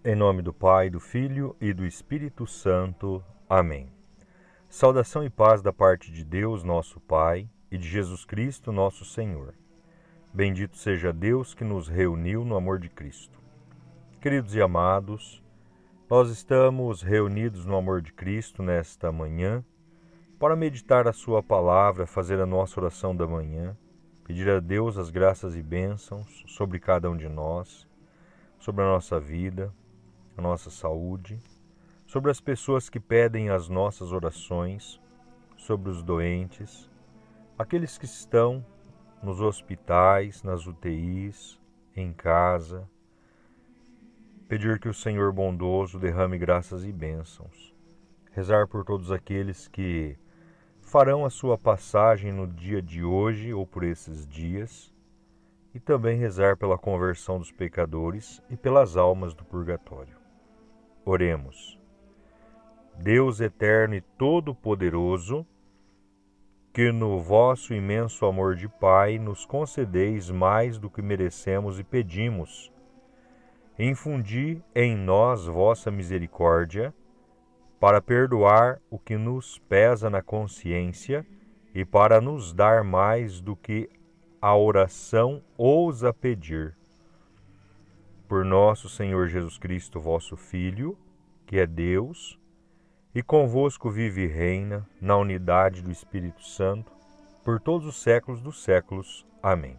Em nome do Pai, do Filho e do Espírito Santo. Amém. Saudação e paz da parte de Deus, nosso Pai, e de Jesus Cristo, nosso Senhor. Bendito seja Deus que nos reuniu no amor de Cristo. Queridos e amados, nós estamos reunidos no amor de Cristo nesta manhã para meditar a sua palavra, fazer a nossa oração da manhã, pedir a Deus as graças e bênçãos sobre cada um de nós, sobre a nossa vida, a nossa saúde, sobre as pessoas que pedem as nossas orações, sobre os doentes, aqueles que estão nos hospitais, nas UTIs, em casa. Pedir que o Senhor bondoso derrame graças e bênçãos. Rezar por todos aqueles que farão a sua passagem no dia de hoje ou por esses dias. E também rezar pela conversão dos pecadores e pelas almas do purgatório. Oremos. Deus eterno e todo-poderoso, que no vosso imenso amor de Pai nos concedeis mais do que merecemos e pedimos, infundi em nós vossa misericórdia, para perdoar o que nos pesa na consciência e para nos dar mais do que a oração ousa pedir. Por nosso Senhor Jesus Cristo, vosso Filho, que é Deus, e convosco vive e reina, na unidade do Espírito Santo, por todos os séculos dos séculos. Amém.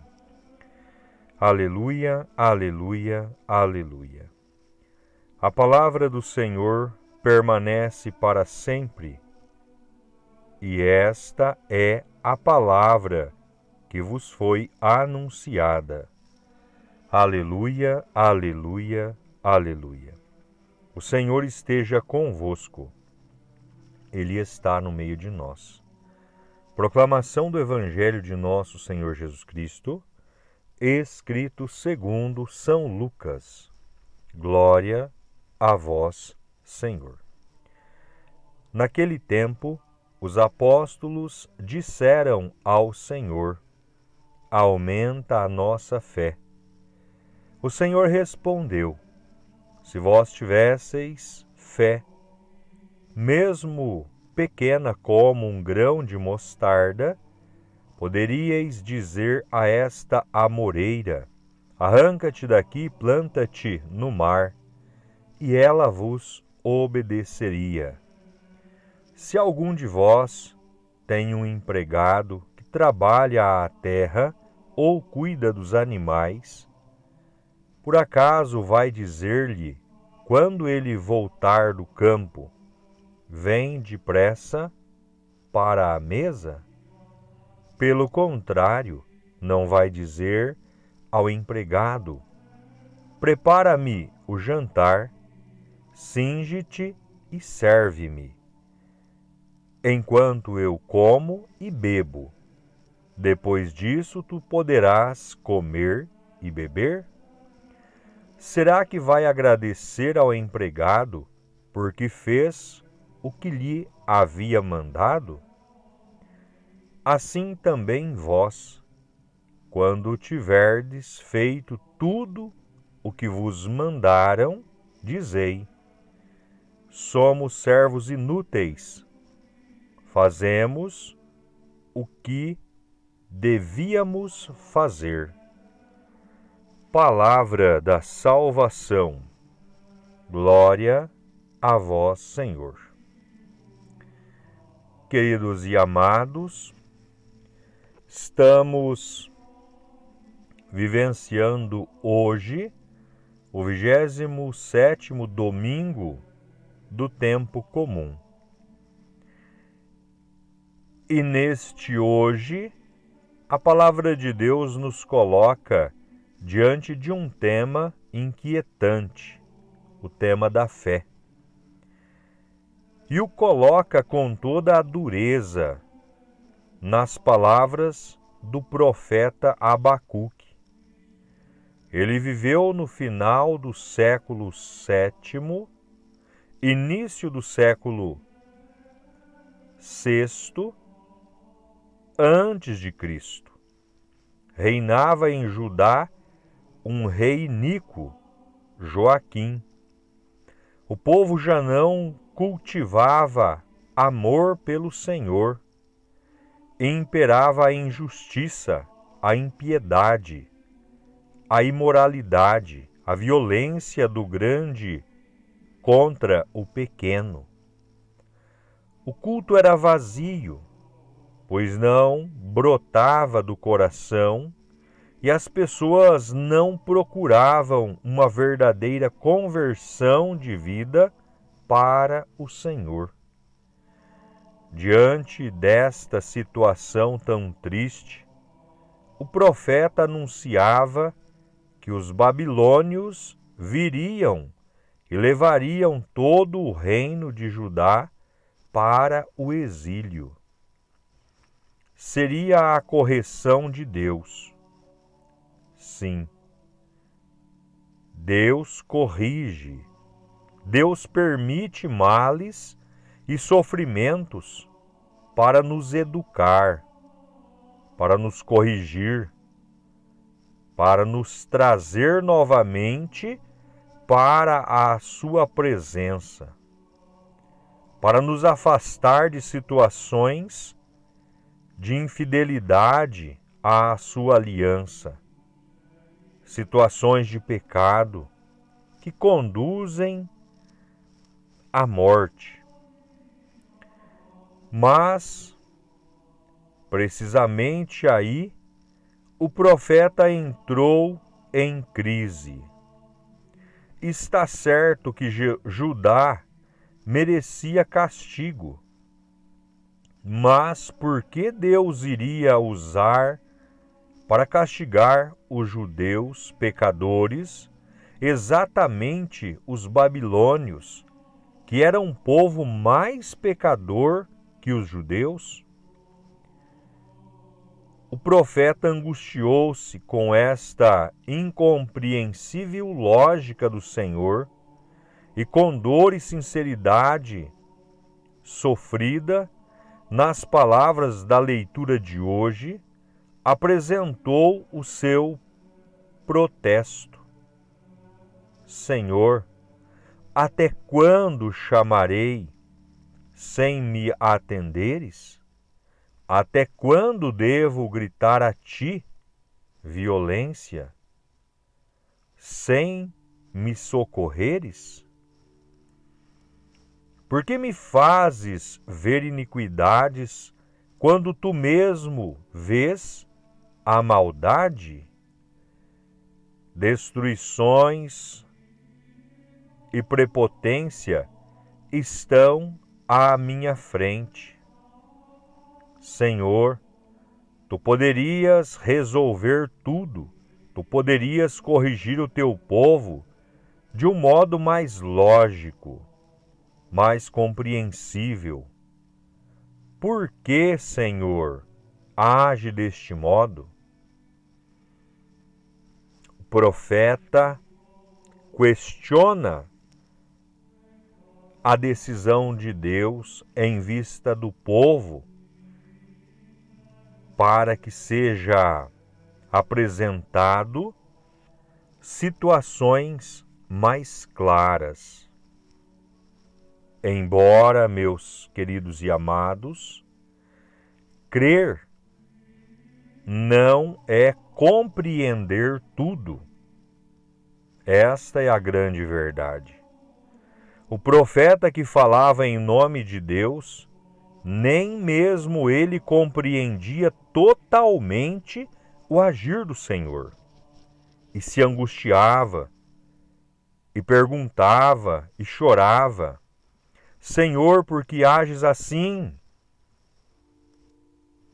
Aleluia, aleluia, aleluia. A palavra do Senhor permanece para sempre, e esta é a palavra que vos foi anunciada. Aleluia, aleluia, aleluia. O Senhor esteja convosco. Ele está no meio de nós. Proclamação do Evangelho de nosso Senhor Jesus Cristo, escrito segundo São Lucas. Glória a vós, Senhor. Naquele tempo, os apóstolos disseram ao Senhor: aumenta a nossa fé. O Senhor respondeu: se vós tivesseis fé, mesmo pequena como um grão de mostarda, poderíeis dizer a esta amoreira: arranca-te daqui e planta-te no mar, e ela vos obedeceria. Se algum de vós tem um empregado que trabalha a terra ou cuida dos animais, por acaso vai dizer-lhe, quando ele voltar do campo: vem depressa para a mesa? Pelo contrário, não vai dizer ao empregado: prepara-me o jantar, cinge-te e serve-me, enquanto eu como e bebo. Depois disso tu poderás comer e beber? Será que vai agradecer ao empregado porque fez o que lhe havia mandado? Assim também vós, quando tiverdes feito tudo o que vos mandaram, dizei: somos servos inúteis, fazemos o que devíamos fazer. Palavra da salvação. Glória a vós, Senhor. Queridos e amados, estamos vivenciando hoje o 27º domingo do tempo comum. E neste hoje, a palavra de Deus nos coloca diante de um tema inquietante, o tema da fé. E o coloca com toda a dureza nas palavras do profeta Abacuque. Ele viveu no final do século VII, início do século VI, antes de Cristo. Reinava em Judá um rei iníquo, Joaquim, O povo já não cultivava amor pelo Senhor, e imperava a injustiça, a impiedade, a imoralidade, a violência do grande contra o pequeno. O culto era vazio, pois não brotava do coração e as pessoas não procuravam uma verdadeira conversão de vida para o Senhor. Diante desta situação tão triste, o profeta anunciava que os babilônios viriam e levariam todo o reino de Judá para o exílio. Seria a correção de Deus. Sim, Deus corrige, Deus permite males e sofrimentos para nos educar, para nos corrigir, para nos trazer novamente para a sua presença, para nos afastar de situações de infidelidade à sua aliança, situações de pecado que conduzem à morte. Mas, precisamente aí, o profeta entrou em crise. Está certo que Judá merecia castigo, mas por que Deus iria usar para castigar os judeus pecadores exatamente os babilônios, que eram um povo mais pecador que os judeus? O profeta angustiou-se com esta incompreensível lógica do Senhor e com dor e sinceridade sofrida, nas palavras da leitura de hoje, apresentou o seu protesto. Senhor, até quando chamarei sem me atenderes? Até quando devo gritar a ti violência, sem me socorreres? Por que me fazes ver iniquidades quando tu mesmo vês a maldade? Destruições e prepotência estão à minha frente. Senhor, tu poderias resolver tudo, tu poderias corrigir o teu povo de um modo mais lógico, mais compreensível. Por que, Senhor, age deste modo? O profeta questiona a decisão de Deus em vista do povo para que seja apresentado situações mais claras. Embora, meus queridos e amados, crer não é compreender tudo. Esta é a grande verdade. O profeta que falava em nome de Deus, nem mesmo ele compreendia totalmente o agir do Senhor. E se angustiava, e perguntava, e chorava: Senhor, por que ages assim?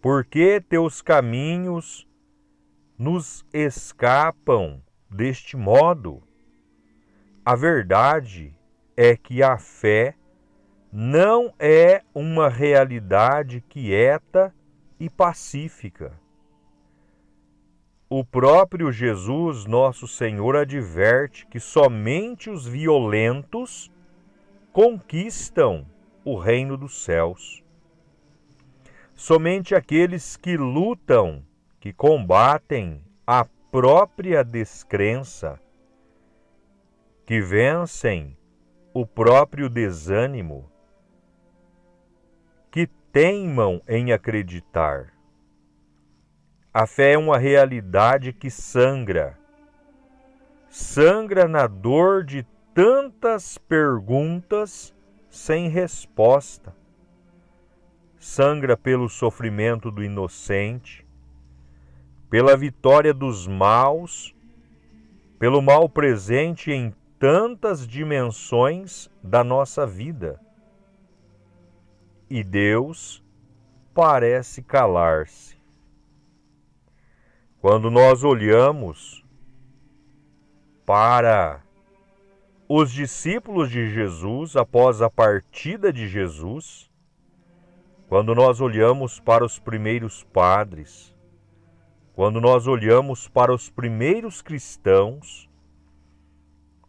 Por que teus caminhos nos escapam deste modo? A verdade é que a fé não é uma realidade quieta e pacífica. O próprio Jesus, nosso Senhor, adverte que somente os violentos conquistam o reino dos céus. Somente aqueles que lutam, que combatem a própria descrença, que vencem o próprio desânimo, que teimam em acreditar. A fé é uma realidade que sangra na dor de tantas perguntas sem resposta. Sangra pelo sofrimento do inocente, pela vitória dos maus, pelo mal presente em tantas dimensões da nossa vida. E Deus parece calar-se. Quando nós olhamos para os discípulos de Jesus após a partida de Jesus, quando nós olhamos para os primeiros padres, quando nós olhamos para os primeiros cristãos,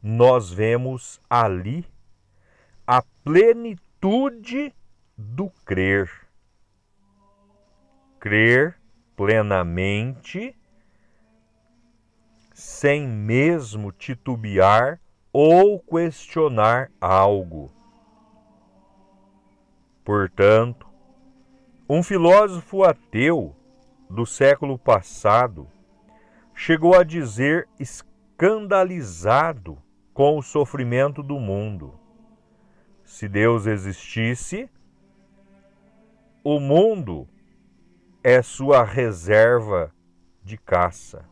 nós vemos ali a plenitude do crer. Crer plenamente, sem mesmo titubear ou questionar algo. Portanto, um filósofo ateu do século passado chegou a dizer, escandalizado com o sofrimento do mundo: se Deus existisse, o mundo é sua reserva de caça.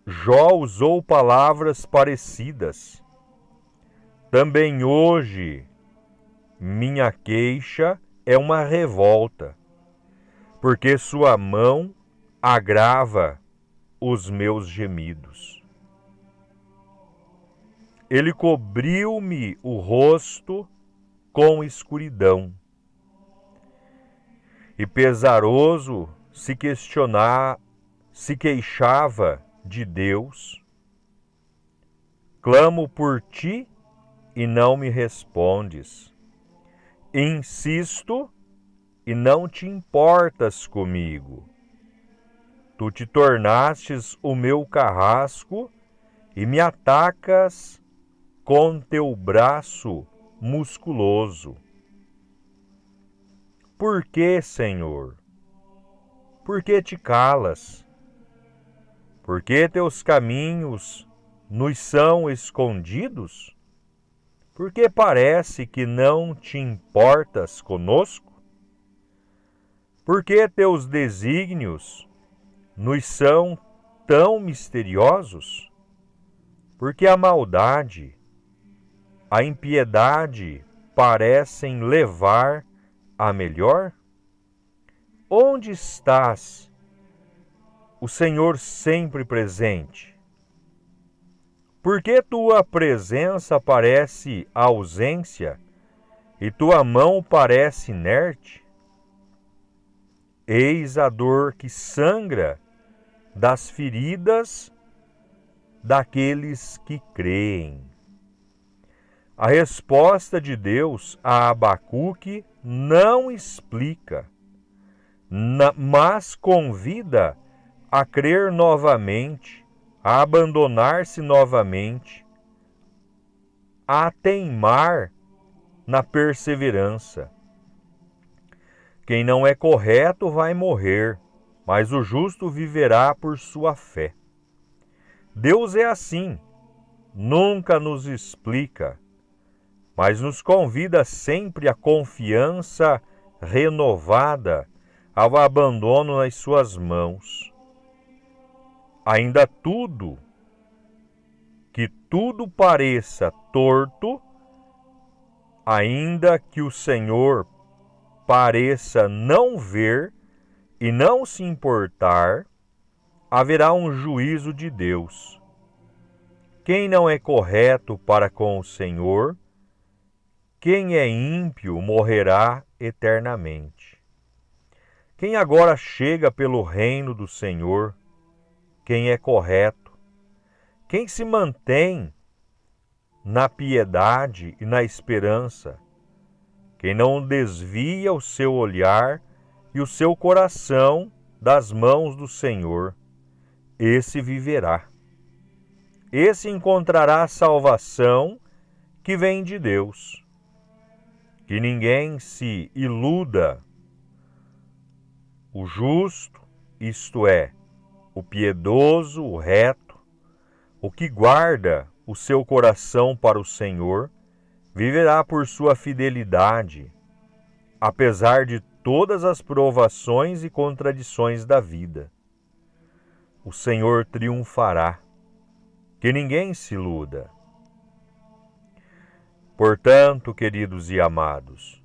Jó usou palavras parecidas. Também hoje, minha queixa é uma revolta, porque sua mão agrava os meus gemidos. Ele cobriu-me o rosto com escuridão. E pesaroso se queixava de Deus: clamo por ti e não me respondes. Insisto e não te importas comigo. Tu te tornastes o meu carrasco e me atacas com teu braço musculoso. Por que, Senhor? Por que te calas? Por que teus caminhos nos são escondidos? Por que parece que não te importas conosco? Por que teus desígnios nos são tão misteriosos? Porque a maldade, a impiedade parecem levar a melhor? Onde estás, o Senhor sempre presente? Por que tua presença parece ausência e tua mão parece inerte? Eis a dor que sangra das feridas daqueles que creem. A resposta de Deus a Abacuque não explica, mas convida a crer novamente, a abandonar-se novamente, a teimar na perseverança. Quem não é correto vai morrer, mas o justo viverá por sua fé. Deus é assim, nunca nos explica, mas nos convida sempre à confiança renovada, ao abandono nas suas mãos. Ainda que tudo pareça torto, ainda que o Senhor pareça não ver e não se importar, haverá um juízo de Deus. Quem não é correto para com o Senhor, quem é ímpio morrerá eternamente. Quem agora chega pelo reino do Senhor, quem é correto, quem se mantém na piedade e na esperança, quem não desvia o seu olhar e o seu coração das mãos do Senhor, esse viverá. esse encontrará a salvação que vem de Deus. Que ninguém se iluda. O justo, isto é, o piedoso, o reto, o que guarda o seu coração para o Senhor, viverá por sua fidelidade, apesar de todas as provações e contradições da vida. O Senhor triunfará. Que ninguém se iluda. Portanto, queridos e amados,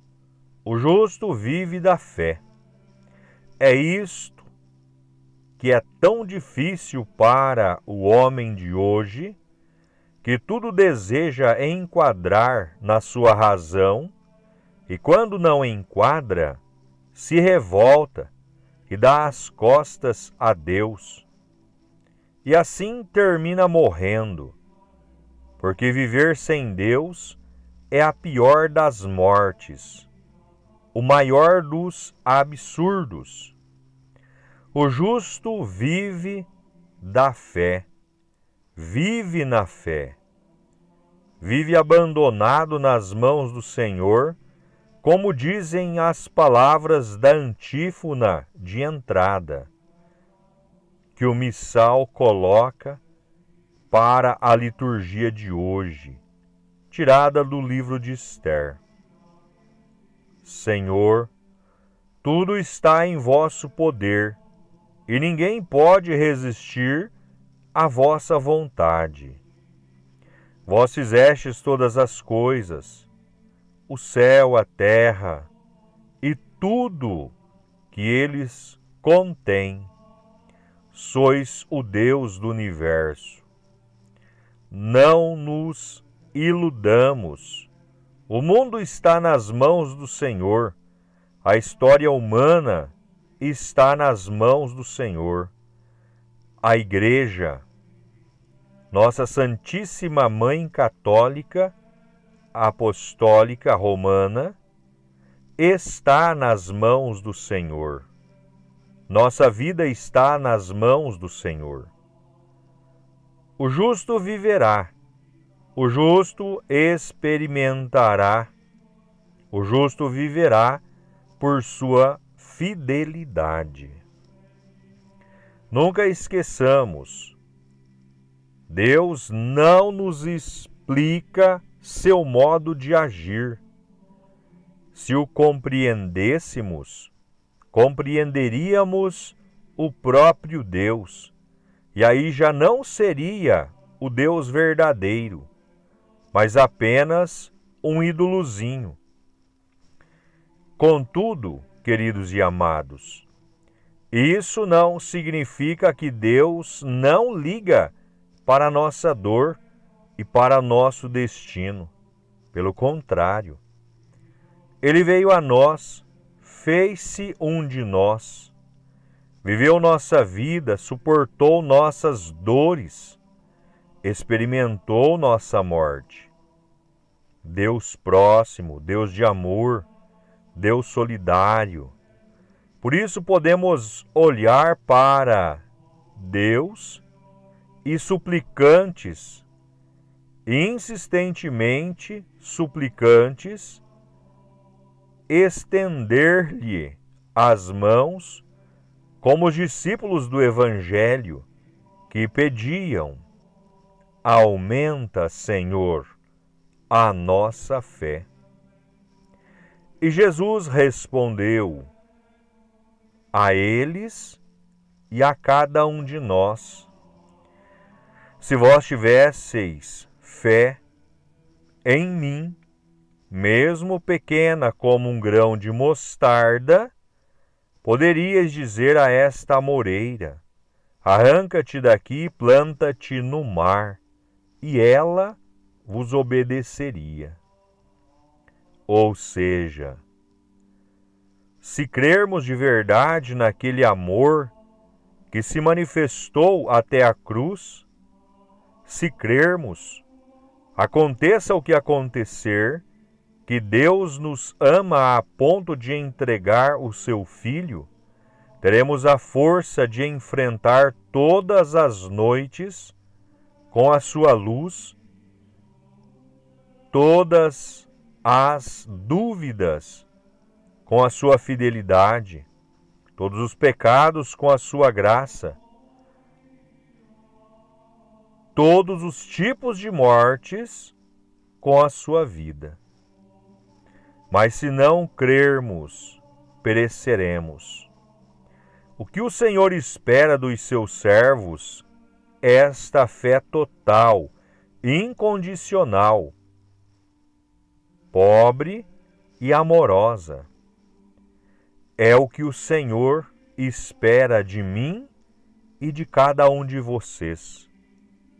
o justo vive da fé. É isto que é tão difícil para o homem de hoje, que tudo deseja enquadrar na sua razão, e quando não enquadra, se revolta e dá as costas a Deus. E assim termina morrendo, porque viver sem Deus é a pior das mortes, o maior dos absurdos. O justo vive da fé, vive na fé, vive abandonado nas mãos do Senhor, como dizem as palavras da antífona de entrada, que o missal coloca para a liturgia de hoje, tirada do livro de Esther. Senhor, tudo está em vosso poder, e ninguém pode resistir à vossa vontade. Vós fizestes todas as coisas, o céu, a terra e tudo que eles contêm. Sois o Deus do universo. Não nos iludamos. O mundo está nas mãos do Senhor. A história humana está nas mãos do Senhor. A Igreja, nossa Santíssima Mãe Católica, Apostólica Romana, está nas mãos do Senhor. Nossa vida está nas mãos do Senhor. O justo viverá, o justo experimentará, o justo viverá por sua fidelidade. Nunca esqueçamos, Deus não nos explica seu modo de agir. Se o compreendêssemos, compreenderíamos o próprio Deus, e aí já não seria o Deus verdadeiro, mas apenas um ídolozinho. Contudo, queridos e amados, isso não significa que Deus não liga para a nossa dor e para nosso destino. Pelo contrário, Ele veio a nós, fez-se um de nós, viveu nossa vida, suportou nossas dores, experimentou nossa morte. Deus próximo, Deus de amor, Deus solidário. Por isso podemos olhar para Deus e suplicantes, insistentemente suplicantes, estender-lhe as mãos, como os discípulos do Evangelho que pediam: aumenta, Senhor, a nossa fé. E Jesus respondeu a eles e a cada um de nós: se vós tivesseis fé em mim, mesmo pequena como um grão de mostarda, poderias dizer a esta amoreira: arranca-te daqui e planta-te no mar, e ela vos obedeceria. Ou seja, se crermos de verdade naquele amor que se manifestou até a cruz, se crermos, aconteça o que acontecer, que Deus nos ama a ponto de entregar o seu Filho, teremos a força de enfrentar todas as noites com a sua luz todas as dúvidas com a sua fidelidade, todos os pecados com a sua graça, todos os tipos de mortes com a sua vida. Mas se não crermos, pereceremos. O que o Senhor espera dos seus servos é esta fé total, incondicional, pobre e amorosa. É o que o Senhor espera de mim e de cada um de vocês.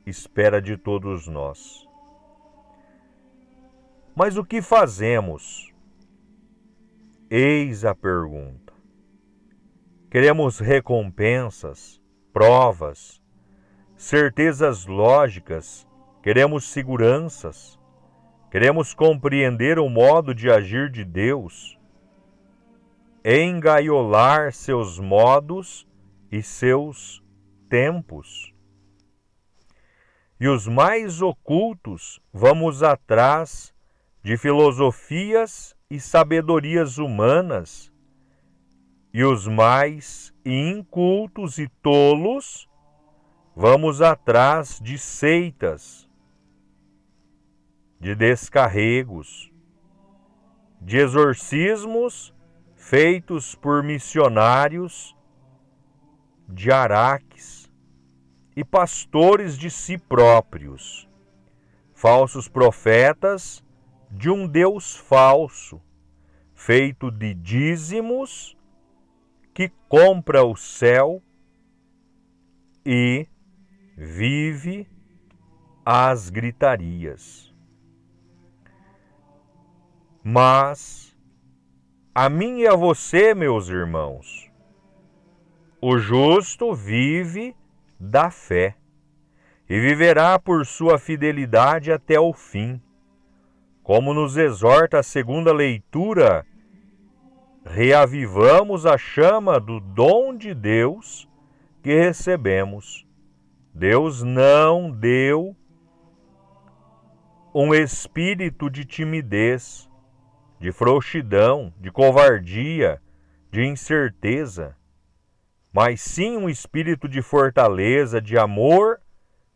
Espera de todos nós. Mas o que fazemos? Eis a pergunta. Queremos recompensas, provas, certezas lógicas, queremos seguranças, queremos compreender o modo de agir de Deus, engaiolar seus modos e seus tempos. E os mais ocultos vamos atrás de filosofias e sabedorias humanas, e os mais incultos e tolos vamos atrás de seitas, de descarregos, de exorcismos feitos por missionários, de araques e pastores de si próprios, falsos profetas de um Deus falso, feito de dízimos, que compra o céu e vive às gritarias. Mas a mim e a você, meus irmãos, o justo vive da fé e viverá por sua fidelidade até o fim. Como nos exorta a segunda leitura, reavivamos a chama do dom de Deus que recebemos. Deus não deu um espírito de timidez, de frouxidão, de covardia, de incerteza, mas sim um espírito de fortaleza, de amor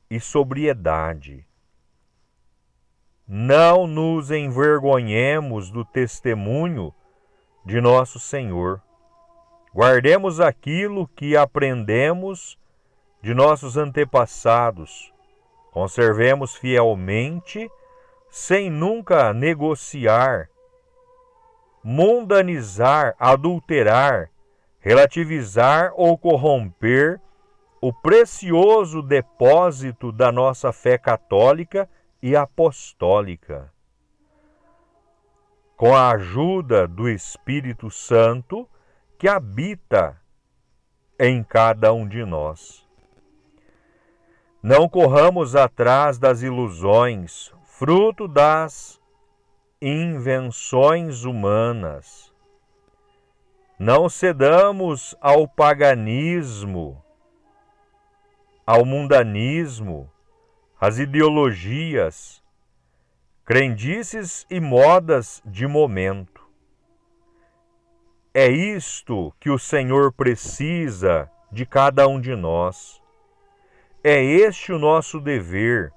e sobriedade. Não nos envergonhemos do testemunho de nosso Senhor. Guardemos aquilo que aprendemos de nossos antepassados. Conservemos fielmente, sem nunca negociar, mundanizar, adulterar, relativizar ou corromper o precioso depósito da nossa fé católica e apostólica. Com a ajuda do Espírito Santo que habita em cada um de nós. Não corramos atrás das ilusões, fruto das invenções humanas. Não cedamos ao paganismo, ao mundanismo, às ideologias, crendices e modas de momento. É isto que o Senhor precisa de cada um de nós. É este o nosso dever,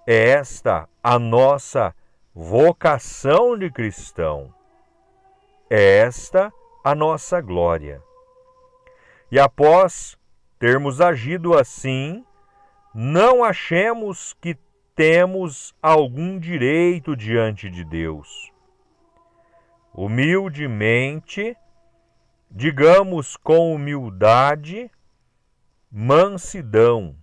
é esta a nossa vocação de cristão. É esta a nossa glória. E após termos agido assim, não achemos que temos algum direito diante de Deus. Humildemente, digamos com humildade, mansidão.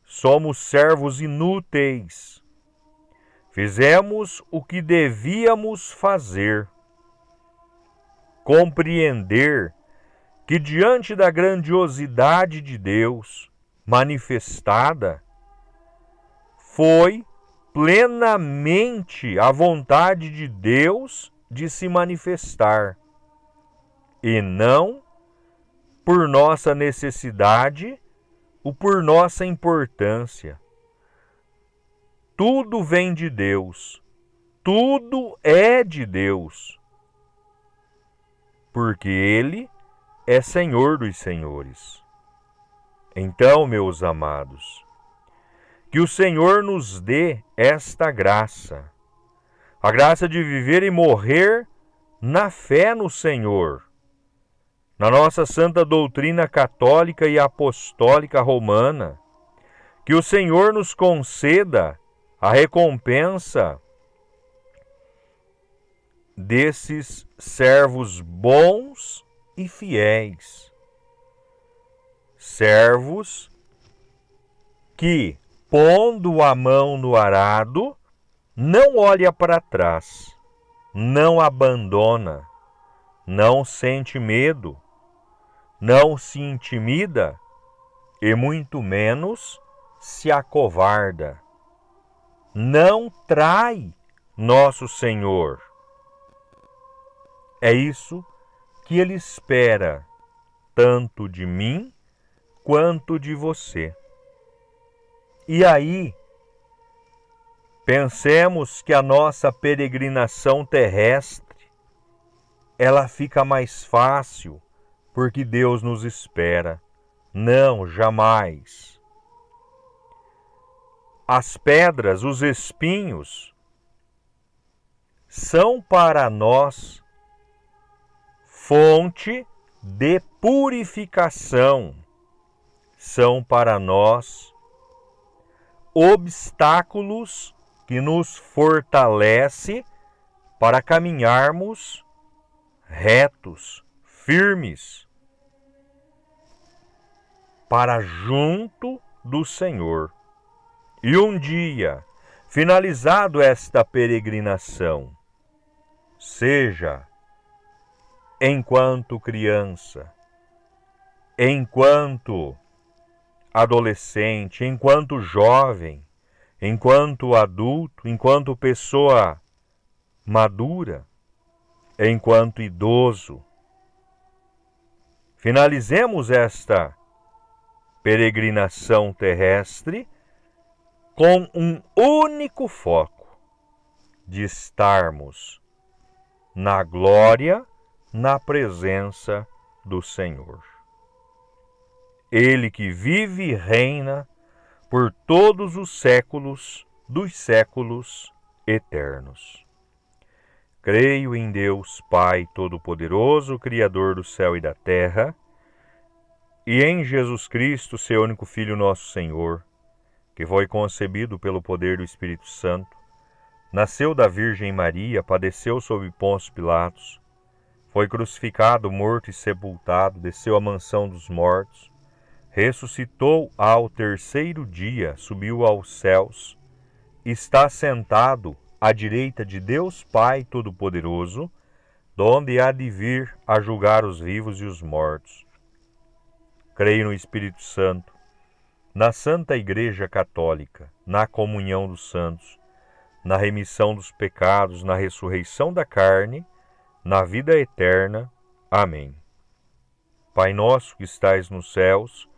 Somos servos inúteis. Fizemos o que devíamos fazer. Compreender que diante da grandiosidade de Deus manifestada, foi plenamente a vontade de Deus de se manifestar, e não por nossa necessidade o por nossa importância. Tudo vem de Deus, tudo é de Deus, porque Ele é Senhor dos senhores. Então, meus amados, que o Senhor nos dê esta graça, a graça de viver e morrer na fé no Senhor, na nossa santa doutrina católica e apostólica romana, que o Senhor nos conceda a recompensa desses servos bons e fiéis, servos que, pondo a mão no arado, não olha para trás, não abandona, não sente medo, não se intimida e muito menos se acovarda. Não trai nosso Senhor. É isso que Ele espera, tanto de mim quanto de você. E aí, pensemos que a nossa peregrinação terrestre, ela fica mais fácil porque Deus nos espera. Não, jamais. As pedras, os espinhos, são para nós fonte de purificação, são para nós obstáculos que nos fortalece para caminharmos retos, firmes, para junto do Senhor. E um dia, finalizado esta peregrinação, seja enquanto criança, enquanto adolescente, enquanto jovem, enquanto adulto, enquanto pessoa madura, enquanto idoso. Finalizemos esta peregrinação terrestre com um único foco de estarmos na glória, na presença do Senhor. Ele que vive e reina por todos os séculos dos séculos eternos. Creio em Deus Pai Todo-Poderoso, Criador do céu e da terra, e em Jesus Cristo, seu único Filho, nosso Senhor, que foi concebido pelo poder do Espírito Santo, nasceu da Virgem Maria, padeceu sob Pôncio Pilatos, foi crucificado, morto e sepultado, desceu à mansão dos mortos, ressuscitou ao terceiro dia, subiu aos céus, está sentado à direita de Deus Pai Todo-Poderoso, donde há de vir a julgar os vivos e os mortos. Creio no Espírito Santo, na Santa Igreja Católica, na comunhão dos santos, na remissão dos pecados, na ressurreição da carne, na vida eterna. Amém. Pai nosso que estais nos céus,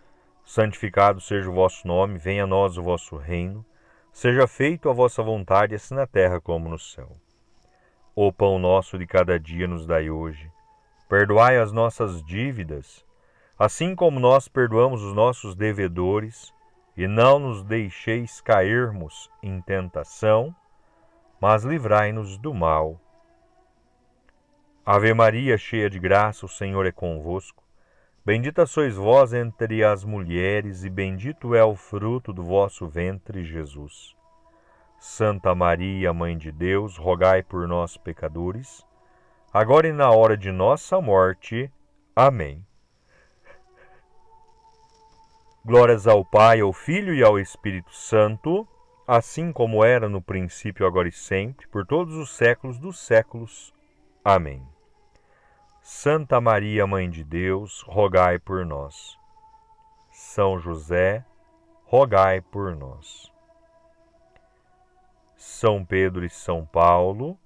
santificado seja o vosso nome, venha a nós o vosso reino, seja feita a vossa vontade, assim na terra como no céu. O pão nosso de cada dia nos dai hoje. Perdoai as nossas dívidas, assim como nós perdoamos os nossos devedores, e não nos deixeis cairmos em tentação, mas livrai-nos do mal. Ave Maria, cheia de graça, o Senhor é convosco. Bendita sois vós entre as mulheres, e bendito é o fruto do vosso ventre, Jesus. Santa Maria, Mãe de Deus, rogai por nós, pecadores, agora e na hora de nossa morte. Amém. Glórias ao Pai, ao Filho e ao Espírito Santo, assim como era no princípio, agora e sempre, por todos os séculos dos séculos. Amém. Santa Maria, Mãe de Deus, rogai por nós. São José, rogai por nós. São Pedro e São Paulo,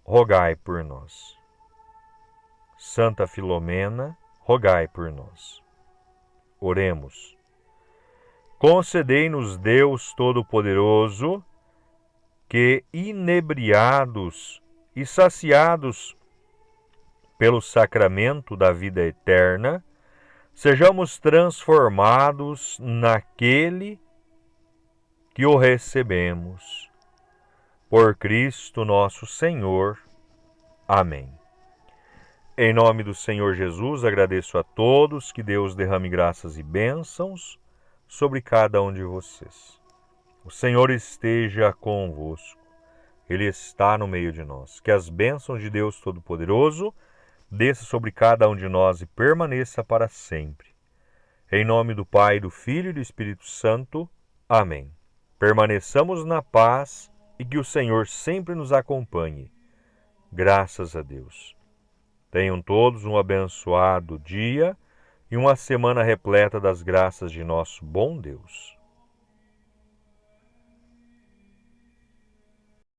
rogai por nós. Santa Filomena, rogai por nós. Oremos. Concedei-nos, Deus Todo-Poderoso, que, inebriados e saciados pelo sacramento da vida eterna, sejamos transformados naquele que o recebemos. Por Cristo nosso Senhor. Amém. Em nome do Senhor Jesus, agradeço a todos, que Deus derrame graças e bênçãos sobre cada um de vocês. O Senhor esteja convosco. Ele está no meio de nós. Que as bênçãos de Deus Todo-Poderoso desça sobre cada um de nós e permaneça para sempre. Em nome do Pai, do Filho e do Espírito Santo. Amém. Permaneçamos na paz e que o Senhor sempre nos acompanhe. Graças a Deus. Tenham todos um abençoado dia e uma semana repleta das graças de nosso bom Deus.